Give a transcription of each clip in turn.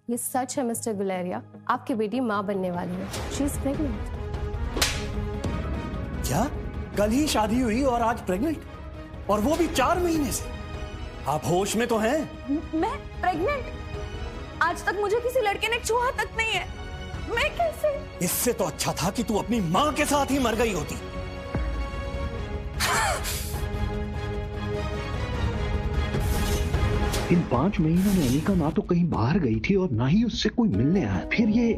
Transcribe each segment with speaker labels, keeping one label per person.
Speaker 1: ये सच है मिस्टर गुलेरिया, आपकी बेटी माँ बनने वाली है। She is pregnant.
Speaker 2: क्या? कल ही शादी हुई और आज प्रेग्नेंट, और वो भी 4 महीने से। आप होश में तो हैं?
Speaker 3: मैं प्रेग्नेंट? आज तक मुझे किसी लड़के ने छुआ तक नहीं है। मैं कैसे?
Speaker 2: इससे तो अच्छा था कि तू अपनी माँ के साथ ही मर गई होती।
Speaker 4: इन 5 महीनों में अनिका ना तो कहीं बाहर गई थी और ना ही उससे कोई मिलने आया। फिर ये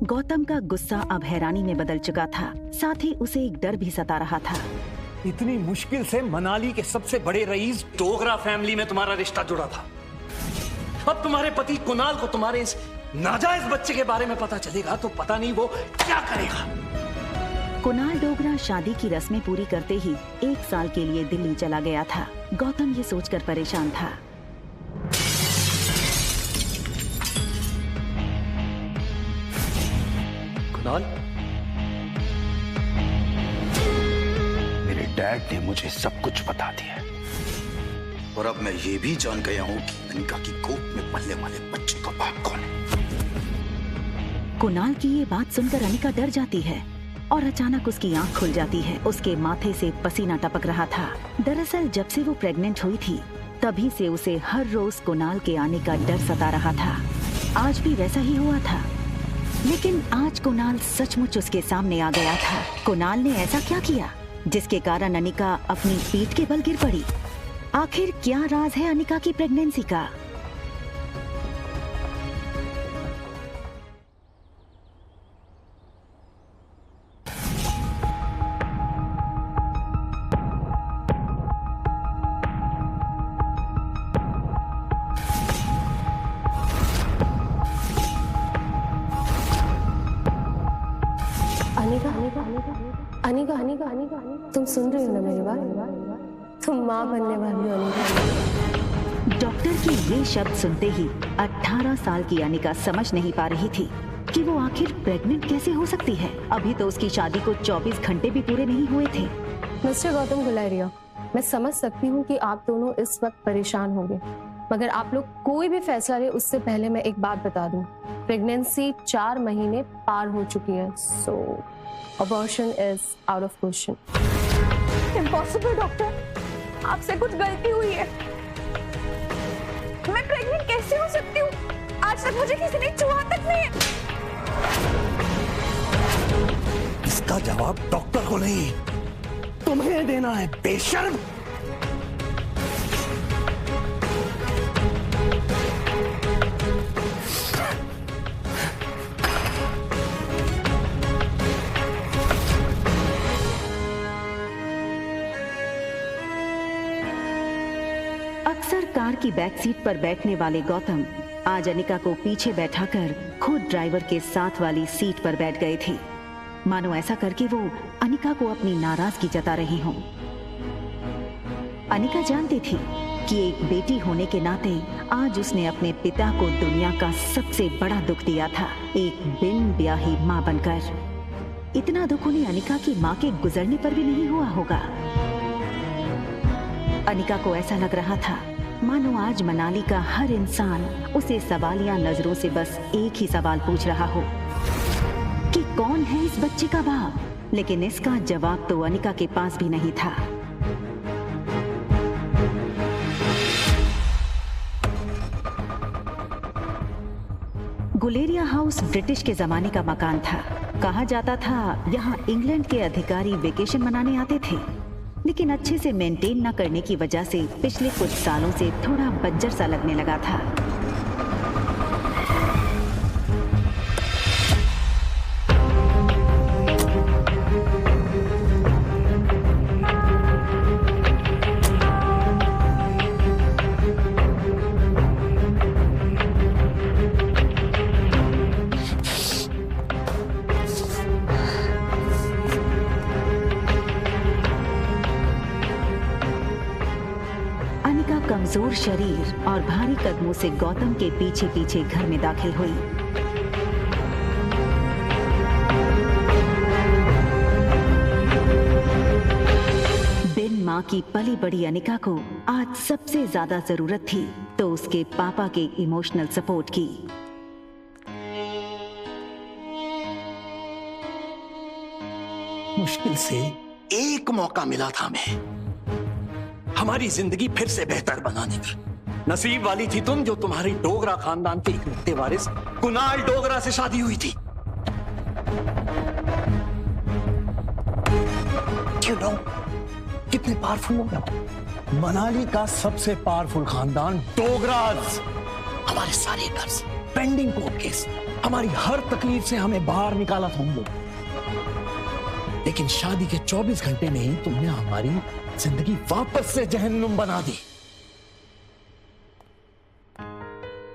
Speaker 5: गौतम का गुस्सा अब हैरानी में बदल चुका था, साथ ही उसे एक डर भी सता रहा था।
Speaker 2: इतनी मुश्किल से मनाली के सबसे बड़े रईस डोगरा फैमिली में तुम्हारा रिश्ता जुड़ा था। अब तुम्हारे पति कुणाल को तुम्हारे इस नाजायज बच्चे के बारे में पता चलेगा तो पता नहीं वो क्या करेगा।
Speaker 5: कुणाल डोगरा शादी की रस्में पूरी करते ही 1 साल के लिए दिल्ली चला गया था। गौतम ये सोचकर परेशान था।
Speaker 2: कुणाल,
Speaker 4: मेरे डैड ने मुझे सब कुछ बता दिया
Speaker 6: और अब मैं ये भी जान गया हूँ कि अनिका की गोद में पलने वाले बच्चे का बाप कौन है।
Speaker 5: कुणाल की ये बात सुनकर अनिका डर जाती है और अचानक उसकी आंख खुल जाती है। उसके माथे से पसीना टपक रहा था। दरअसल जब से वो प्रेग्नेंट हुई थी तभी से उसे हर रोज कुणाल के आने का डर सता रहा था। आज भी वैसा ही हुआ था, लेकिन आज कुणाल सचमुच उसके सामने आ गया था। कुणाल ने ऐसा क्या किया जिसके कारण अनिका अपनी पीठ के बल गिर पड़ी? आखिर क्या राज है अनिका की प्रेगनेंसी का?
Speaker 1: अनिका, अनिका, अनिका, अनिका, तुम सुन रही हो ना मेरी बात? तुम माँ बनने वाली हो अनिका।
Speaker 5: डॉक्टर के ये शब्द सुनते ही 18 साल की अनिका समझ नहीं पा रही थी कि वो आखिर प्रेग्नेंट कैसे हो सकती है। अभी तो उसकी शादी को 24 घंटे भी पूरे नहीं हुए थे।
Speaker 1: मिस्टर गौतम गुलेरिया, मैं समझ सकती हूँ कि आप दोनों इस वक्त परेशान होंगे, मगर आप लोग कोई भी फैसला ले उससे पहले मैं एक बात बता दूं। प्रेगनेंसी 4 महीने पार हो चुकी है, so abortion is out of question.
Speaker 3: Impossible doctor, आपसे कुछ गलती हुई है। मैं प्रेग्नेंट कैसे हो सकती हूँ? आज तक मुझे किसी ने छुआ तक नहीं।
Speaker 2: इसका जवाब डॉक्टर को नहीं तुम्हें देना है, बेशर्म।
Speaker 5: अक्सर कार की बैक सीट पर बैठने वाले गौतम आज अनिका को पीछे बैठाकर खुद ड्राइवर के साथ वाली सीट पर बैठ गए थे, मानो ऐसा करके वो अनिका को अपनी नाराजगी जता रही हों। अनिका जानती थी कि एक बेटी होने के नाते आज उसने अपने पिता को दुनिया का सबसे बड़ा दुख दिया था, एक बिन ब्याही माँ बनकर। इतना दुख उन्हें अनिका की माँ के गुजरने पर भी नहीं हुआ होगा। अनिका को ऐसा लग रहा था मानो आज मनाली का हर इंसान उसे सवालिया नजरों से बस एक ही सवाल पूछ रहा हो कि कौन है इस बच्चे का बाप। लेकिन इसका जवाब तो अनिका के पास भी नहीं था। गुलेरिया हाउस ब्रिटिश के जमाने का मकान था। कहा जाता था यहाँ इंग्लैंड के अधिकारी वेकेशन मनाने आते थे, लेकिन अच्छे से मेंटेन न करने की वजह से पिछले कुछ सालों से थोड़ा बंजर सा लगने लगा था। कमजोर शरीर और भारी कदमों से गौतम के पीछे पीछे घर में दाखिल हुई। बिन मां की पली बड़ी अनिका को आज सबसे ज्यादा जरूरत थी तो उसके पापा के इमोशनल सपोर्ट की।
Speaker 2: मुश्किल से एक मौका मिला था हमें हमारी जिंदगी फिर से बेहतर बनाने का। नसीब वाली थी तुम जो तुम्हारी डोगरा खानदान के इकलौते वारिस कुणाल डोगरा से शादी हुई थी। You know, कितने पावरफुल लोग हैं। मनाली का सबसे पावरफुल खानदान डोगराज। हमारे सारे कर्ज, पेंडिंग कोर्ट केस, हमारी हर तकलीफ से हमें बाहर निकाला था उन लोग। लेकिन शादी के 24 घंटे में ही तुमने हमारी जिंदगी वापस से जहन्नुम बना दी।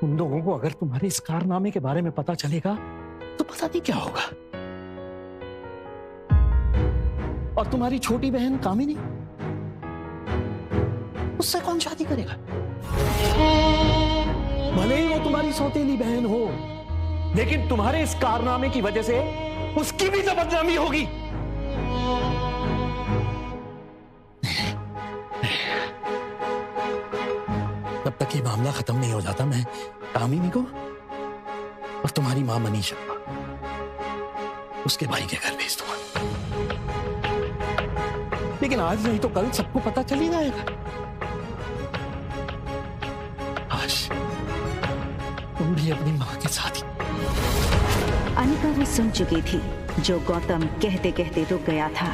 Speaker 2: उन लोगों को अगर तुम्हारे इस कारनामे के बारे में पता चलेगा तो पता नहीं क्या होगा। और तुम्हारी छोटी बहन कामिनी, उससे कौन शादी करेगा? भले ही वो तुम्हारी सौतेली बहन हो, लेकिन तुम्हारे इस कारनामे की वजह से उसकी भी तो बदनामी होगी। तब तक ये मामला खत्म नहीं हो जाता, मैं कामिनी को और तुम्हारी मां मनीषा उसके भाई के घर भेज दूंगा। लेकिन आज नहीं तो कल सबको पता चल ही जाएगा। आज तुम भी अपनी मां के साथ ही।
Speaker 5: अनिका वो सुन चुकी थी जो गौतम कहते कहते रुक गया था।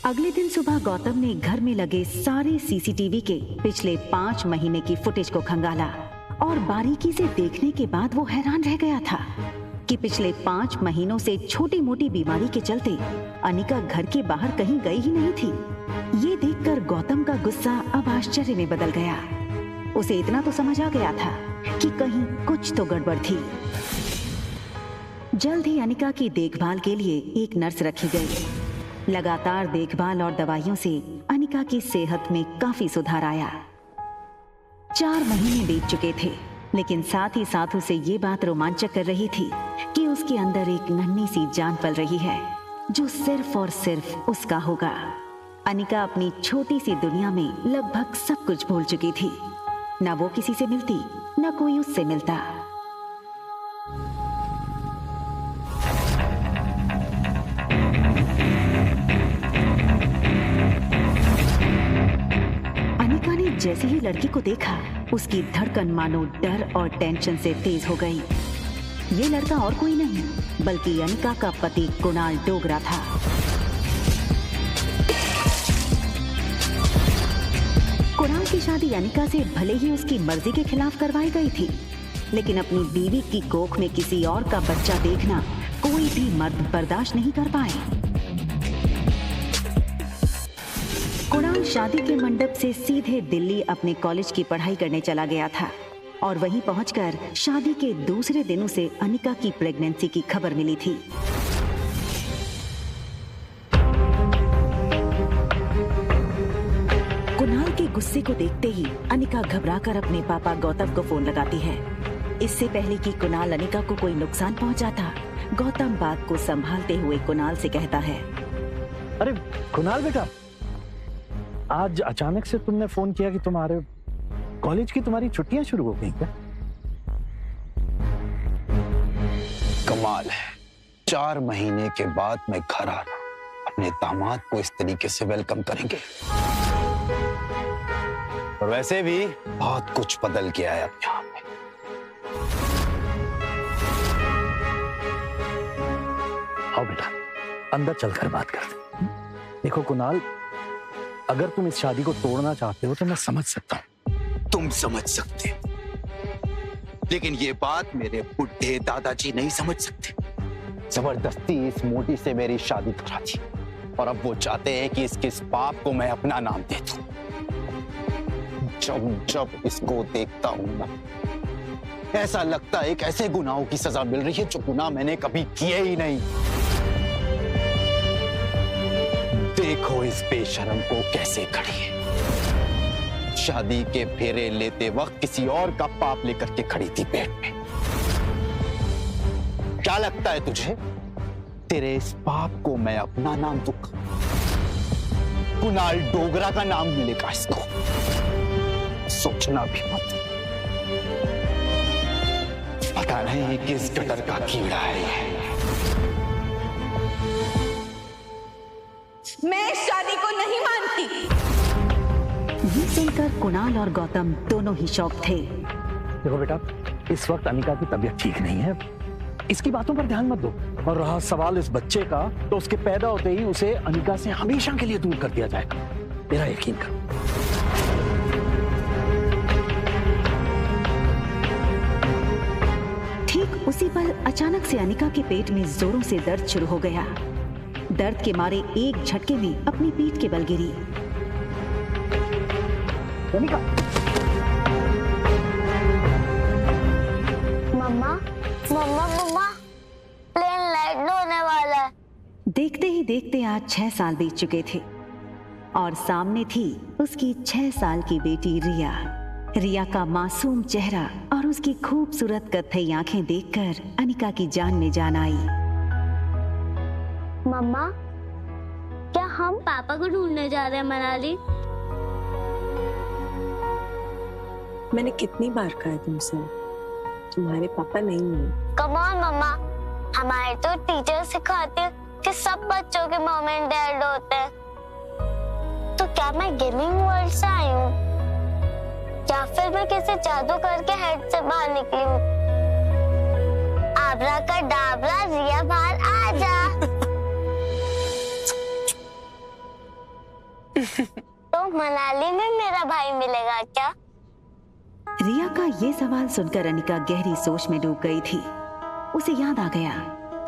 Speaker 5: अगले दिन सुबह गौतम ने घर में लगे सारे सीसीटीवी के पिछले 5 महीने की फुटेज को खंगाला और बारीकी से देखने के बाद वो हैरान रह गया था कि पिछले 5 महीनों से छोटी मोटी बीमारी के चलते अनिका घर के बाहर कहीं गई ही नहीं थी। ये देखकर गौतम का गुस्सा अब आश्चर्य में बदल गया। उसे इतना तो समझ आ गया था कि कहीं कुछ तो गड़बड़ थी। जल्द ही अनिका की देखभाल के लिए एक नर्स रखी गई। लगातार देखभाल और दवाइयों से अनिका की सेहत में काफी सुधार आया। 4 महीने बीत चुके थे, लेकिन साथ ही साथ उसे ये बात रोमांचक कर रही थी कि उसके अंदर एक नन्ही सी जान पल रही है जो सिर्फ और सिर्फ उसका होगा। अनिका अपनी छोटी सी दुनिया में लगभग सब कुछ भूल चुकी थी। न वो किसी से मिलती, न कोई उससे मिलता। अनिका ने जैसे ही लड़की को देखा, उसकी धड़कन मानो डर और टेंशन से तेज हो गई। ये लड़का और कोई नहीं बल्कि अनिका का पति कुणाल डोगरा था। कुणाल की शादी अनिका से भले ही उसकी मर्जी के खिलाफ करवाई गई थी, लेकिन अपनी बीवी की कोख में किसी और का बच्चा देखना कोई भी मर्द बर्दाश्त नहीं कर पाए। कुणाल शादी के मंडप से सीधे दिल्ली अपने कॉलेज की पढ़ाई करने चला गया था और वहीं पहुंचकर शादी के दूसरे दिन उसे अनिका की प्रेगनेंसी की खबर मिली थी। कुणाल के गुस्से को देखते ही अनिका घबराकर अपने पापा गौतम को फोन लगाती है। इससे पहले कि कुणाल अनिका को कोई नुकसान पहुंचाता, गौतम बात को संभालते हुए कुणाल से कहता है,
Speaker 2: अरे कुणाल बेटा, आज अचानक से तुमने फोन किया कि तुम्हारे कॉलेज की तुम्हारी छुट्टियां शुरू हो गई क्या?
Speaker 6: कमाल है, 4 महीने के बाद मैं घर आ रहा, अपने दामाद को इस तरीके से वेलकम करेंगे। और वैसे भी बहुत कुछ बदल गया है अब यहाँ पे।
Speaker 2: आओ बेटा, अंदर चलकर बात करते हैं। देखो कुणाल, अगर तुम इस शादी को तोड़ना चाहते हो तो मैं समझ सकता हूं।
Speaker 6: तुम समझ सकते हो, लेकिन ये बात मेरे बुढ़े दादाजी नहीं समझ सकते। जबरदस्ती इस मोटी से मेरी शादी करा दी और अब वो चाहते हैं कि इसके इस पाप को मैं अपना नाम दे दूं। जब जब इसको देखता हूं ना, ऐसा लगता है कि ऐसे गुनाहों की सजा मिल रही है जो गुनाह मैंने कभी किए ही नहीं। देखो इस बेशरम को कैसे खड़ी है। शादी के फेरे लेते वक्त किसी और का पाप लेकर के खड़ी थी पेट में। क्या लगता है तुझे, तेरे इस पाप को मैं अपना नाम दूंगा? कुणाल डोगरा का नाम मिलेगा इसको, सोचना भी मत। पता नहीं किस गटर का कीड़ा है ये।
Speaker 3: मैं इस शादी को नहीं मानती।
Speaker 5: ये सुनकर कुणाल और गौतम दोनों ही शॉक थे।
Speaker 2: देखो बेटा, इस वक्त अनिका की तबीयत ठीक नहीं है, इसकी बातों पर ध्यान मत दो। और रहा सवाल इस बच्चे का, तो उसके पैदा होते ही उसे अनिका से हमेशा के लिए दूर कर दिया जाएगा, मेरा यकीन कर।
Speaker 5: ठीक उसी पल अचानक से अनिका के पेट में जोरों से दर्द शुरू हो गया। दर्द के मारे एक झटके में अपनी पीठ के बल गिरी।
Speaker 2: अनिका,
Speaker 7: मम्मा मम्मा मम्मा, प्लेन लैंड होने वाला है।
Speaker 5: देखते ही देखते आज 6 साल बीत चुके थे और सामने थी उसकी 6 साल की बेटी रिया। रिया का मासूम चेहरा और उसकी खूबसूरत कत्थई आंखें देखकर अनिका की जान में जान आई।
Speaker 7: मम्मा, क्या हम पापा को ढूंढने जा रहे हैं मनाली?
Speaker 8: मैंने कितनी बार कहा है तुमसे, तुम्हारे पापा नहीं हैं।
Speaker 7: कम ऑन मम्मा, हमारे तो टीचर सिखाते हैं कि सब बच्चों के मॉम एंड डैड होते हैं। तो क्या मैं गेमिंग वर्ल्ड से आई हूँ, या फिर मैं किसी जादू करके हेड से बाहर निकली हूँ? आबरा का डाबरा, रिया बाहर आ जा। तो मनाली में मेरा भाई मिलेगा क्या?
Speaker 5: रिया का ये सवाल सुनकर अनिका गहरी सोच में डूब गई थी। उसे याद आ गया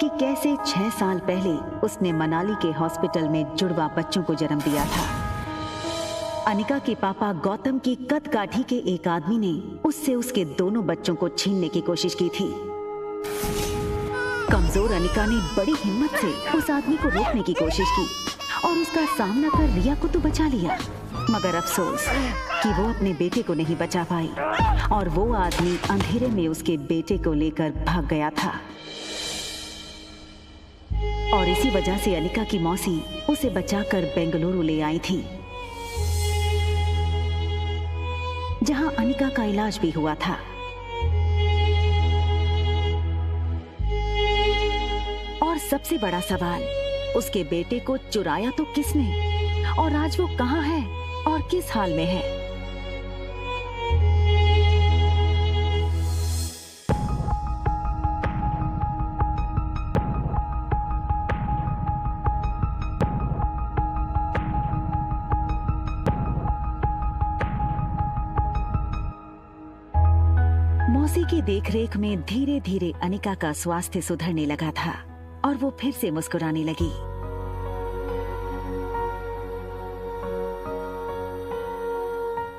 Speaker 5: कि कैसे 6 साल पहले उसने मनाली के हॉस्पिटल में जुड़वा बच्चों को जन्म दिया था। अनिका के पापा गौतम की कद काठी के एक आदमी ने उससे उसके दोनों बच्चों को छीनने की कोशिश की थी। कमजोर अनिका ने बड़ी हिम्मत से उस आदमी को रोकने की कोशिश की और उसका सामना कर रिया को तो बचा लिया, मगर अफसोस कि वो अपने बेटे को नहीं बचा पाई और वो आदमी अंधेरे में उसके बेटे को लेकर भाग गया था। और इसी वजह से अनिका की मौसी उसे बचाकर बेंगलुरु ले आई थी, जहां अनिका का इलाज भी हुआ था। और सबसे बड़ा सवाल, उसके बेटे को चुराया तो किसने और आज वो कहां है और किस हाल में है? मौसी की देखरेख में धीरे धीरे अनिका का स्वास्थ्य सुधरने लगा था और वो फिर से मुस्कुराने लगी।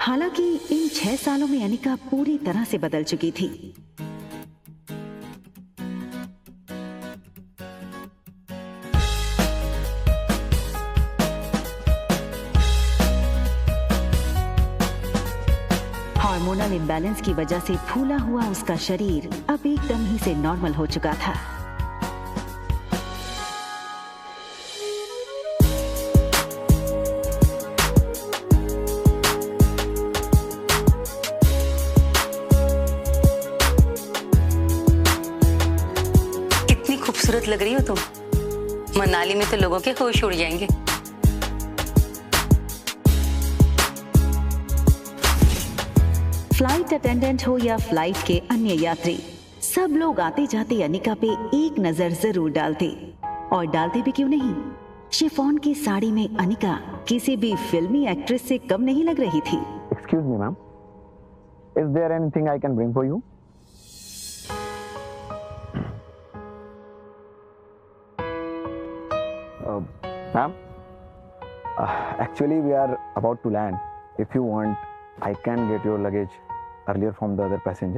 Speaker 5: हालांकि इन 6 सालों में अनिका पूरी तरह से बदल चुकी थी। हार्मोनल इम्बैलेंस की वजह से फूला हुआ उसका शरीर अब एकदम ही से नॉर्मल हो चुका था।
Speaker 9: कितनी खूबसूरत लग रही हो तुम। मनाली में तो लोगों के होश उड़ जाएंगे।
Speaker 5: फ्लाइट अटेंडेंट हो या फ्लाइट के अन्य यात्री, सब लोग आते जाते अनिका पे एक नजर जरूर डालते, और डालते भी क्यों नहीं। शिफॉन की साड़ी में अनिका किसी भी फिल्मी एक्ट्रेस से कम नहीं लग रही थी।
Speaker 6: Excuse me, ma'am. Is there anything I can bring for you? Ma'am, actually we are about to land. If you want, I can get your luggage earlier from the other passengers.